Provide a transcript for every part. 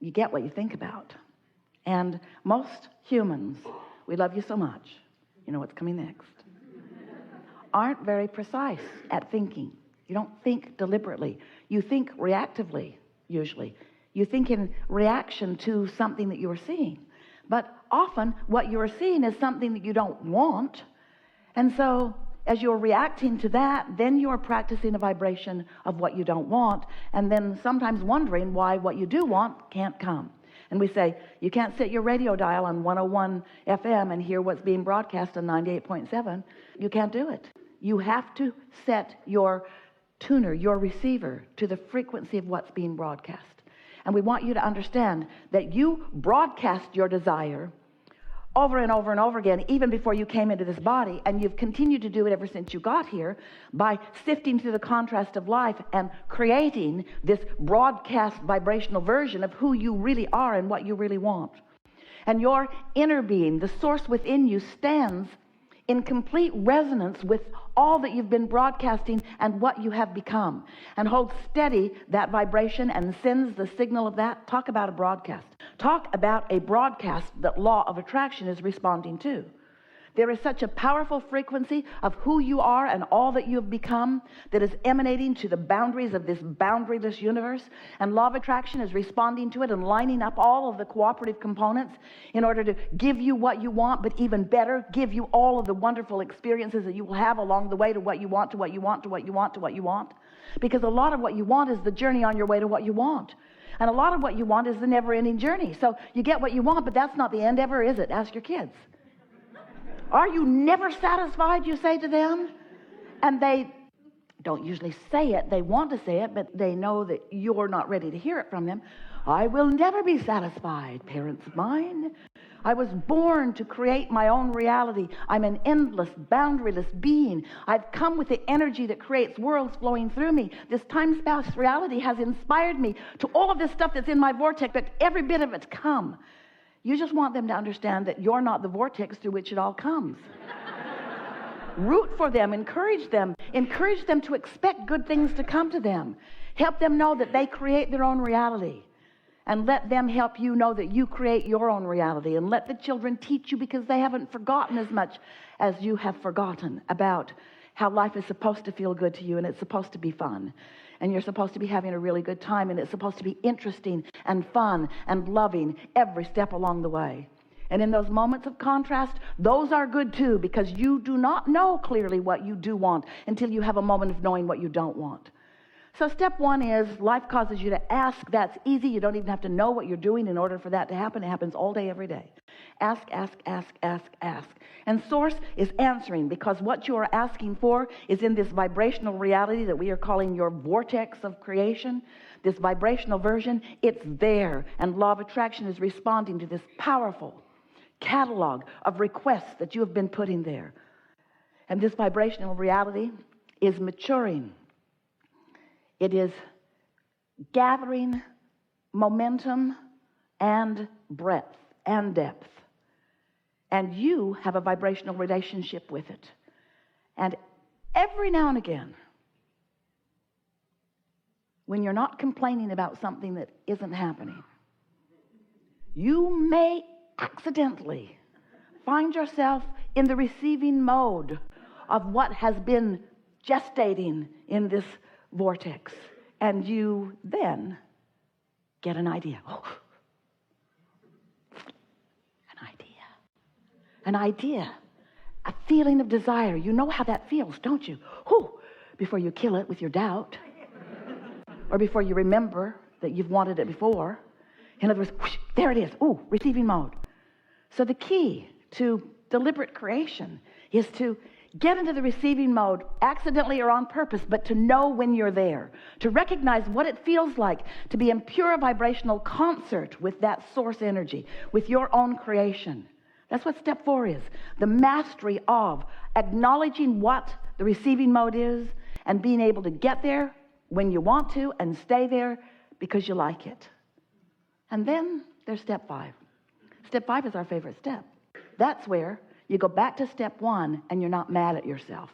you get what you think about. And most humans, we love you so much, you know what's coming next, aren't very precise at thinking. You don't think deliberately. You think reactively, usually. You think in reaction to something that you are seeing. But often what you are seeing is something that you don't want. And so as you're reacting to that, then you're practicing a vibration of what you don't want, and then sometimes wondering why what you do want can't come. And we say, you can't set your radio dial on 101 FM and hear what's being broadcast on 98.7. You can't do it. You have to set your tuner, your receiver, to the frequency of what's being broadcast. And we want you to understand that you broadcast your desire over and over and over again, even before you came into this body, and you've continued to do it ever since you got here by sifting through the contrast of life and creating this broadcast vibrational version of who you really are and what you really want. And your inner being, the source within you, stands in complete resonance with all that you've been broadcasting and what you have become, and holds steady that vibration and sends the signal of that. Talk about a broadcast. Talk about a broadcast that law of attraction is responding to. There is such a powerful frequency of who you are and all that you have become that is emanating to the boundaries of this boundaryless universe, and law of attraction is responding to it and lining up all of the cooperative components in order to give you what you want, but even better, give you all of the wonderful experiences that you will have along the way to what you want, to what you want, to what you want, to what you want. Because a lot of what you want is the journey on your way to what you want. And a lot of what you want is the never-ending journey. So you get what you want, but that's not the end ever, is it? Ask your kids. Are you never satisfied, you say to them? And they don't usually say it. They want to say it, but they know that you're not ready to hear it from them. I will never be satisfied, parents of mine. I was born to create my own reality. I'm an endless, boundaryless being. I've come with the energy that creates worlds flowing through me. This time-space reality has inspired me to all of this stuff that's in my vortex, but every bit of it's come. You just want them to understand that you're not the vortex through which it all comes. Root for them, encourage them to expect good things to come to them. Help them know that they create their own reality. And let them help you know that you create your own reality. And let the children teach you, because they haven't forgotten as much as you have forgotten about how life is supposed to feel good to you, and it's supposed to be fun. And you're supposed to be having a really good time, and it's supposed to be interesting and fun and loving every step along the way. And in those moments of contrast, those are good too, because you do not know clearly what you do want until you have a moment of knowing what you don't want. So step one is life causes you to ask. That's easy. You don't even have to know what you're doing in order for that to happen. It happens all day, every day. Ask, ask, ask, ask, ask. And source is answering, because what you are asking for is in this vibrational reality that we are calling your vortex of creation, this vibrational version. It's there, and law of attraction is responding to this powerful catalog of requests that you have been putting there. And this vibrational reality is maturing. It is gathering momentum and breadth and depth. And you have a vibrational relationship with it. And every now and again, when you're not complaining about something that isn't happening, you may accidentally find yourself in the receiving mode of what has been gestating in this vortex, and you then get an idea. Oh, an idea, a feeling of desire. You know how that feels, don't you? Before you kill it with your doubt, or before you remember that you've wanted it before. In other words, whoosh, there it is. Receiving mode. So the key to deliberate creation is to get into the receiving mode, accidentally or on purpose, but to know when you're there, to recognize what it feels like to be in pure vibrational concert with that source energy, with your own creation. That's what step 4 is. The mastery of acknowledging what the receiving mode is and being able to get there when you want to and stay there because you like it. And then there's step 5. Step 5 is our favorite step. That's where you go back to step 1 and you're not mad at yourself.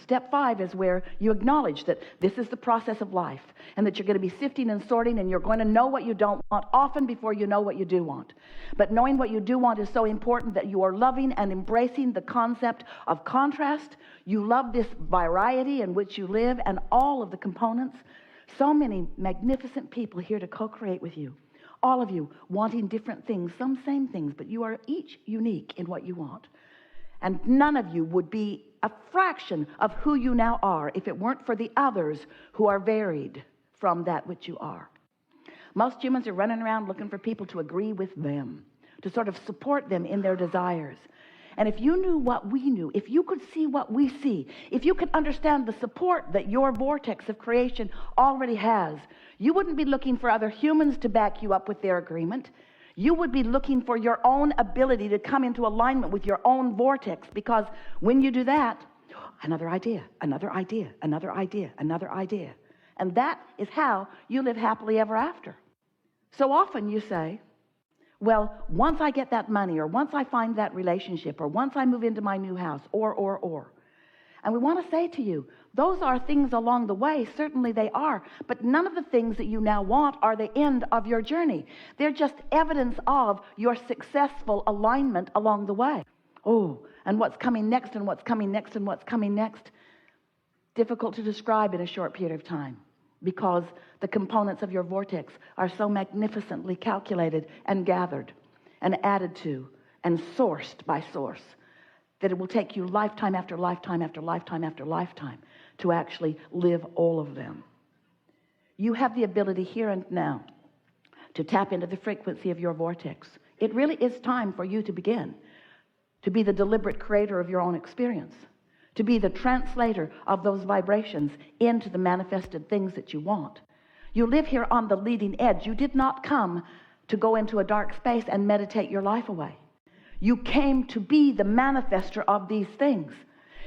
Step 5 is where you acknowledge that this is the process of life and that you're going to be sifting and sorting, and you're going to know what you don't want often before you know what you do want. But knowing what you do want is so important that you are loving and embracing the concept of contrast. You love this variety in which you live and all of the components. So many magnificent people here to co-create with you. All of you wanting different things, some same things, but you are each unique in what you want. And none of you would be a fraction of who you now are if it weren't for the others who are varied from that which you are. Most humans are running around looking for people to agree with them, to sort of support them in their desires. And if you knew what we knew, if you could see what we see, if you could understand the support that your vortex of creation already has, you wouldn't be looking for other humans to back you up with their agreement. You would be looking for your own ability to come into alignment with your own vortex, because when you do that, another idea, another idea, another idea, another idea. And that is how you live happily ever after. So often you say, well, once I get that money, or once I find that relationship, or once I move into my new house, or. And we want to say to you, those are things along the way. Certainly they are. But none of the things that you now want are the end of your journey. They're just evidence of your successful alignment along the way. Oh, and what's coming next, and what's coming next, and what's coming next? Difficult to describe in a short period of time, because the components of your vortex are so magnificently calculated and gathered and added to and sourced by source that it will take you lifetime after lifetime after lifetime after lifetime to actually live all of them. You have the ability here and now to tap into the frequency of your vortex. It really is time for you to begin to be the deliberate creator of your own experience, to be the translator of those vibrations into the manifested things that you want. You live here on the leading edge. You did not come to go into a dark space and meditate your life away. You came to be the manifester of these things.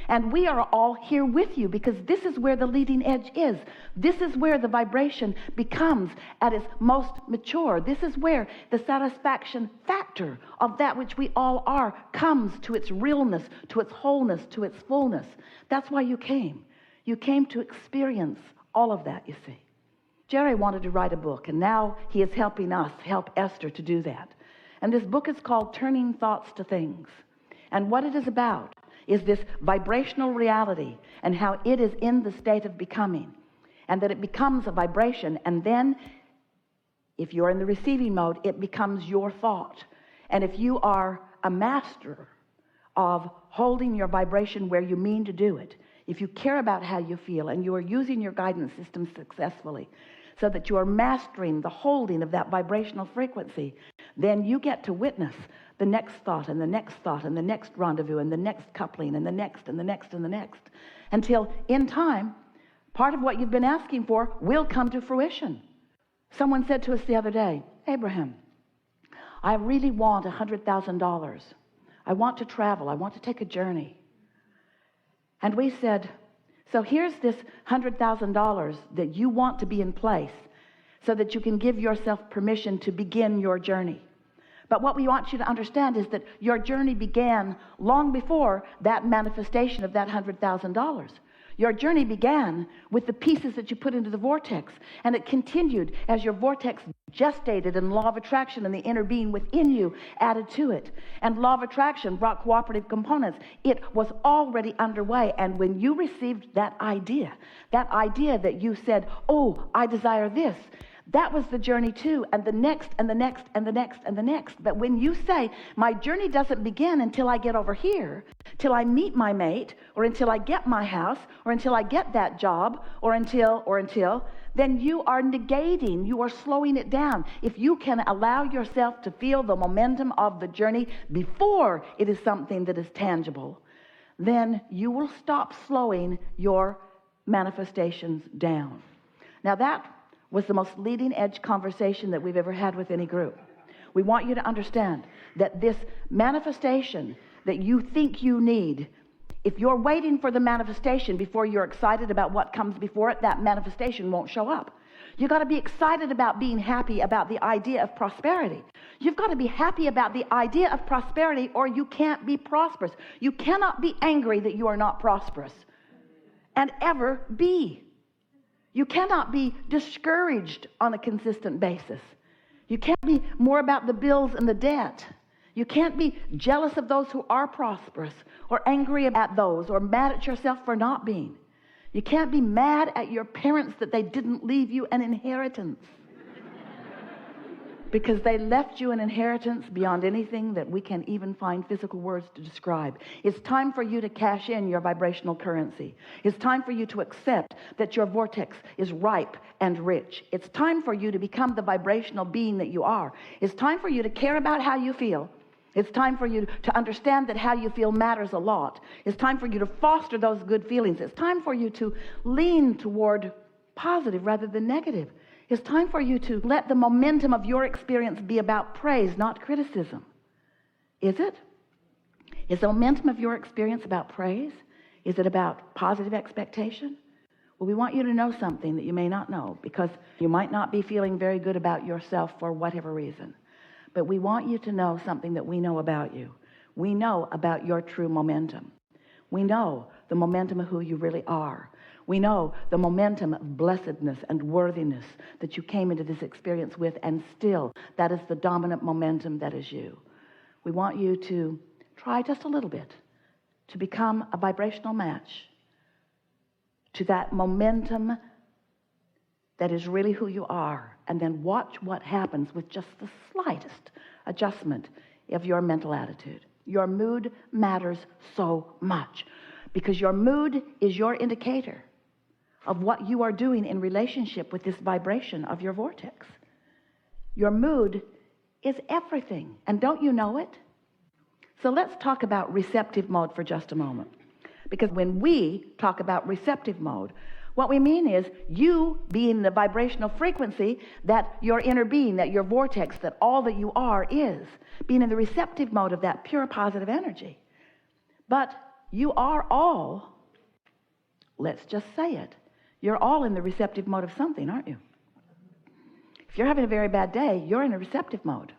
And we are all here with you, because this is where the leading edge is. This is where the vibration becomes at its most mature. This is where the satisfaction factor of that which we all are comes to its realness, to its wholeness, to its fullness. That's why you came. You came to experience all of that, you see. Jerry wanted to write a book, and now he is helping us help Esther to do that. And this book is called Turning Thoughts to Things. And what it is about is this vibrational reality and how it is in the state of becoming, and that it becomes a vibration, and then if you're in the receiving mode, it becomes your thought. And if you are a master of holding your vibration where you mean to do it, if you care about how you feel and you are using your guidance system successfully so that you are mastering the holding of that vibrational frequency, then you get to witness the next thought and the next thought and the next rendezvous and the next coupling and the next and the next and the next, until in time, part of what you've been asking for will come to fruition. Someone said to us the other day, Abraham, I really want $100,000. I want to travel. I want to take a journey. And we said, so here's this $100,000 that you want to be in place so that you can give yourself permission to begin your journey. But what we want you to understand is that your journey began long before that manifestation of that $100,000. Your journey began with the pieces that you put into the vortex, and it continued as your vortex gestated, and law of attraction and the inner being within you added to it. And law of attraction brought cooperative components. It was already underway. And when you received that idea that you said, oh, I desire this, that was the journey too, and the next, and the next, and the next, and the next. But when you say, my journey doesn't begin until I get over here, till I meet my mate, or until I get my house, or until I get that job, or until, then you are negating, you are slowing it down. If you can allow yourself to feel the momentum of the journey before it is something that is tangible, then you will stop slowing your manifestations down. Now that was the most leading edge conversation that we've ever had with any group. We want you to understand that this manifestation that you think you need, if you're waiting for the manifestation before you're excited about what comes before it, that manifestation won't show up. You've got to be excited about being happy about the idea of prosperity. You've got to be happy about the idea of prosperity, or you can't be prosperous. You cannot be angry that you are not prosperous. and ever be. You cannot be discouraged on a consistent basis. You can't be more about the bills and the debt. You can't be jealous of those who are prosperous, or angry at those, or mad at yourself for not being. You can't be mad at your parents that they didn't leave you an inheritance. Because they left you an inheritance beyond anything that we can even find physical words to describe. It's time for you to cash in your vibrational currency. It's time for you to accept that your vortex is ripe and rich. It's time for you to become the vibrational being that you are. It's time for you to care about how you feel. It's time for you to understand that how you feel matters a lot. It's time for you to foster those good feelings. It's time for you to lean toward positive rather than negative. It's time for you to let the momentum of your experience be about praise, not criticism. Is it? Is the momentum of your experience about praise? Is it about positive expectation? Well, we want you to know something that you may not know, because you might not be feeling very good about yourself for whatever reason. But we want you to know something that we know about you. We know about your true momentum. We know the momentum of who you really are. We know the momentum of blessedness and worthiness that you came into this experience with, and still that is the dominant momentum that is you. We want you to try just a little bit to become a vibrational match to that momentum that is really who you are, and then watch what happens with just the slightest adjustment of your mental attitude. Your mood matters so much, because your mood is your indicator of what you are doing in relationship with this vibration of your vortex. Your mood is everything, and don't you know it? So let's talk about receptive mode for just a moment, because when we talk about receptive mode, what we mean is you being the vibrational frequency that your inner being, that your vortex, that all that you are is, being in the receptive mode of that pure positive energy. But you are all, let's just say it, you're all in the receptive mode of something, aren't you? If you're having a very bad day, you're in a receptive mode.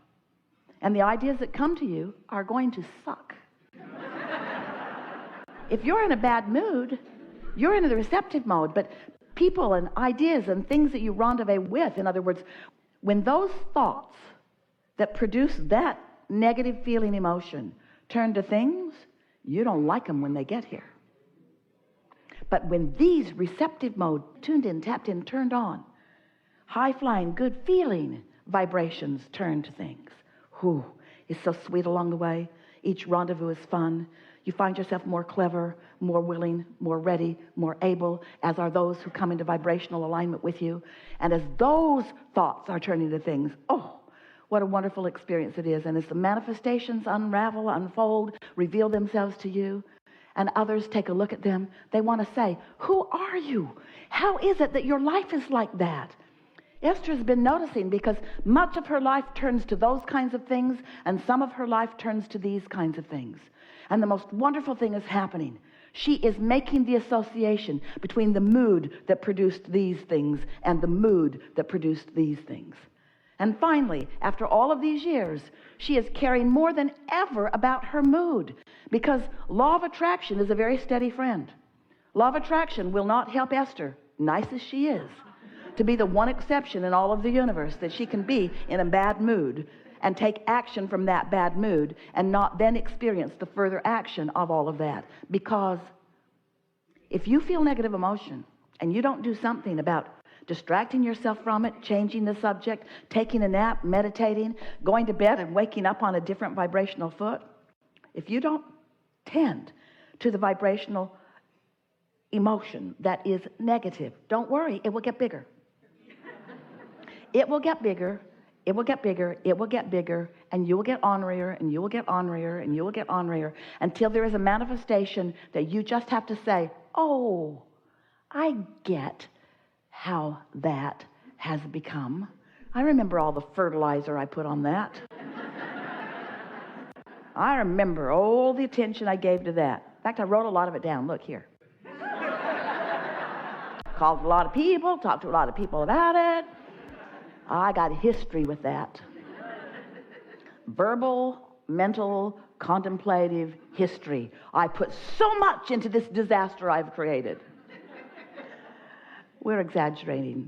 And the ideas that come to you are going to suck. If you're in a bad mood, you're in the receptive mode. But people and ideas and things that you rendezvous with, in other words, when those thoughts that produce that negative feeling emotion turn to things, you don't like them when they get here. But when these receptive mode, tuned in, tapped in, turned on, high-flying, good-feeling vibrations turn to things. Whew, it's so sweet along the way. Each rendezvous is fun. You find yourself more clever, more willing, more ready, more able, as are those who come into vibrational alignment with you. And as those thoughts are turning to things, oh, what a wonderful experience it is. And as the manifestations unravel, unfold, reveal themselves to you, and others take a look at them, they want to say, who are you? How is it that your life is like that? Esther has been noticing, because much of her life turns to those kinds of things, and some of her life turns to these kinds of things. And the most wonderful thing is happening. She is making the association between the mood that produced these things and the mood that produced these things. And finally, after all of these years, she is caring more than ever about her mood, because law of attraction is a very steady friend. Law of attraction will not help Esther, nice as she is, to be the one exception in all of the universe that she can be in a bad mood and take action from that bad mood and not then experience the further action of all of that. Because if you feel negative emotion and you don't do something about distracting yourself from it, changing the subject, taking a nap, meditating, going to bed and waking up on a different vibrational foot, if you don't tend to the vibrational emotion that is negative, don't worry, it will get bigger. It will get bigger, it will get bigger, it will get bigger, and you will get ornerier, and you will get ornerier, and you will get ornerier, until there is a manifestation that you just have to say, oh, I get how that has become. I remember all the fertilizer I put on that. I remember all the attention I gave to that. In fact, I wrote a lot of it down. Look here. Called a lot of people, talked to a lot of people about it. I got history with that. Verbal, mental, contemplative history. I put so much into this disaster I've created. We're exaggerating